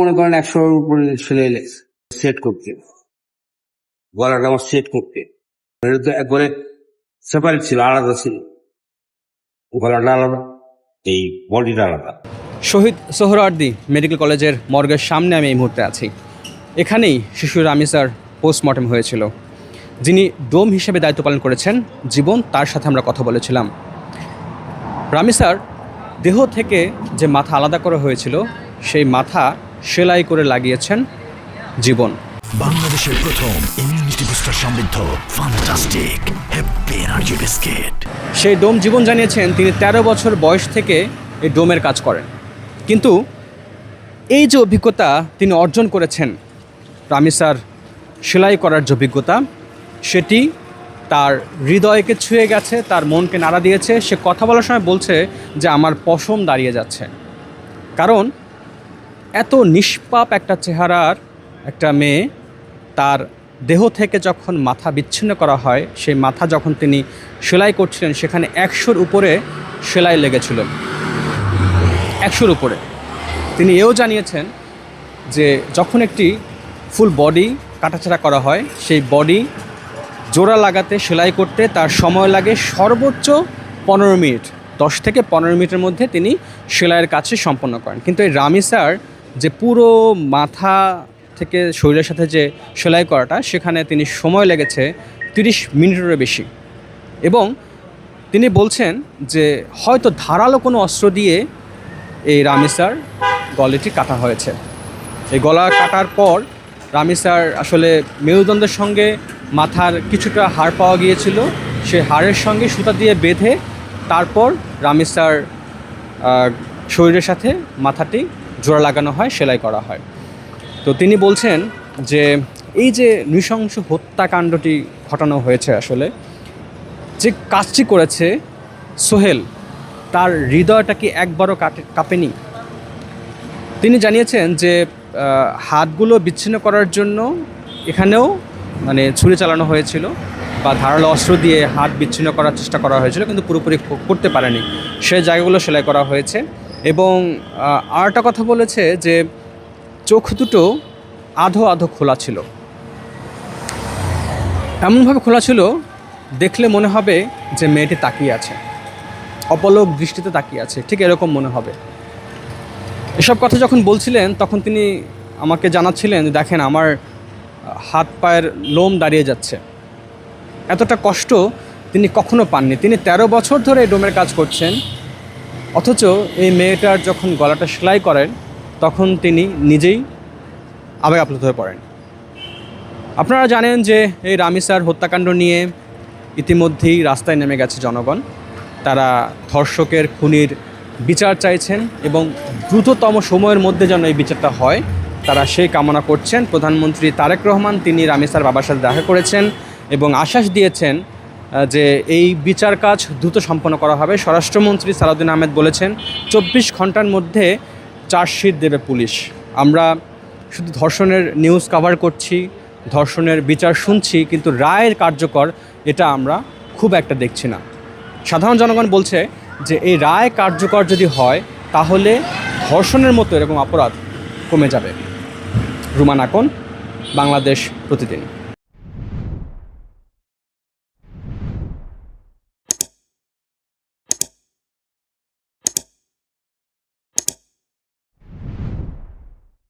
মনে করেন 100-এর উপরে সেলাই লেগেছে সেট করতে, গলাটা আমার সেট করতে। এটা তো একবারে সেপারেট ছিল, আলাদা ছিল, গলাটা আলাদা, এই বডিটা আলাদা। শহীদ সোহরাওয়ার্দী মেডিকেল কলেজের মর্গের সামনে আমি এই মুহূর্তে আছি। এখানেই শিশু রামিসার পোস্টমর্টেম হয়েছিল। যিনি ডোম হিসেবে দায়িত্ব পালন করেছেন জীবন, তার সাথে আমরা কথা বলেছিলাম। রামিসার দেহ থেকে যে মাথা আলাদা করা হয়েছিল, সেই মাথা সেলাই করে লাগিয়েছেন জীবন। বাংলাদেশের প্রথম ইমিউনিটি বুস্টার সমৃদ্ধ ফ্যান্টাস্টিক হ্যাপি এনার্জি বিস্কিট। সেই ডোম জীবন জানিয়েছেন তিনি 13 বছর বয়স থেকে এই ডোমের কাজ করেন, কিন্তু এই যে অভিজ্ঞতা তিনি অর্জন করেছেন, রামিসার সেলাই করার যে অভিজ্ঞতা, সেটি তার হৃদয়কে ছুঁয়ে গেছে, তার মনকে নাড়া দিয়েছে। সে কথা বলার সময় বলছে যে আমার পশম দাঁড়িয়ে যাচ্ছে, কারণ এত নিষ্পাপ একটা চেহারার একটা মেয়ে, তার দেহ থেকে যখন মাথা বিচ্ছিন্ন করা হয়, সেই মাথা যখন তিনি সেলাই করছিলেন, সেখানে 100-র উপরে সেলাই লেগেছিল, 100-র উপরে। তিনি এও জানিয়েছেন যে যখন একটি ফুল বডি কাটাছাড়া করা হয়, সেই বডি জোড়া লাগাতে, সেলাই করতে তার সময় লাগে সর্বোচ্চ 15 মিনিট। 10 থেকে 15 মিনিটের মধ্যে তিনি সেলাইয়ের কাজটি সম্পন্ন করেন। কিন্তু এই রামিসার যে পুরো মাথা থেকে শরীরের সাথে যে সেলাই করাটা, সেখানে তিনি সময় লেগেছে 30 মিনিটেরও বেশি। এবং তিনি বলছেন যে হয়তো ধারালো কোনো অস্ত্র দিয়ে এই রামিসার গলাটি কাটা হয়েছে। এই গলা কাটার পর রামিসার আসলে মেরুদণ্ডের সঙ্গে মাথার কিছুটা হাড় পাওয়া গিয়েছিল, সে হাড়ের সঙ্গে সুতা দিয়ে বেঁধে তারপর রামিসার শরীরের সাথে মাথাটি জোড়া লাগানো হয়, সেলাই করা হয়। তো তিনি বলছেন যে এই যে নৃশংস হত্যাকাণ্ডটি ঘটানো হয়েছে, আসলে যে কাজটি করেছে সোহেল, তার হৃদয়টা কি একবারও কাঁপেনি? তিনি জানিয়েছেন যে হাতগুলো বিচ্ছিন্ন করার জন্য এখানেও ছুরি চালানো হয়েছিল বা ধারালো অস্ত্র দিয়ে হাত বিচ্ছিন্ন করার চেষ্টা করা হয়েছিল, কিন্তু পুরোপুরি করতে পারেনি। সেই জায়গাগুলো সেলাই করা হয়েছে। এবং আরেকটা কথা বলেছে যে চোখ দুটো আধো আধো খোলা ছিল, এমনভাবে খোলা ছিল দেখলে মনে হবে যে মেয়েটি তাকিয়ে আছে, অপলক দৃষ্টিতে তাকিয়ে আছে, ঠিক এরকম মনে হবে। এসব কথা যখন বলছিলেন, তখন তিনি আমাকে জানাচ্ছিলেন, দেখেন আমার হাত পায়ের লোম দাঁড়িয়ে যাচ্ছে। এতটা কষ্ট তিনি কখনো পাননি। তিনি 13 বছর ধরে এই ডোমের কাজ করছেন, অথচ এই মেয়েটার যখন গলাটা সেলাই করেন, তখন তিনি নিজেই আবেগ আপ্লুত হয়ে পড়েন। আপনারা জানেন যে এই রামিসার হত্যাকাণ্ড নিয়ে ইতিমধ্যেই রাস্তায় নেমে গেছে জনগণ। তারা ধর্ষকের খুনির বিচার চাইছেন এবং দ্রুততম সময়ের মধ্যে যেন এই বিচারটা হয়, তারা সেই কামনা করছেন। প্রধানমন্ত্রী তারেক রহমান তিনি রামিসার বাবার সাথে দেখা করেছেন এবং আশ্বাস দিয়েছেন যে এই বিচার কাজ দ্রুত সম্পন্ন করা হবে। স্বরাষ্ট্রমন্ত্রী সালাউদ্দিন আহমেদ বলেছেন 24 ঘন্টার মধ্যে চার্জশিট দেবে পুলিশ। আমরা শুধু ধর্ষণের নিউজ কভার করছি, ধর্ষণের বিচার শুনছি, কিন্তু রায়ের কার্যকর এটা আমরা খুব একটা দেখছি না। সাধারণ জনগণ বলছে যে এই রায় কার্যকর যদি হয়, তাহলে ধর্ষণের মতো এরকম অপরাধ কমে যাবে। রুমান আকন, বাংলাদেশ প্রতিদিন।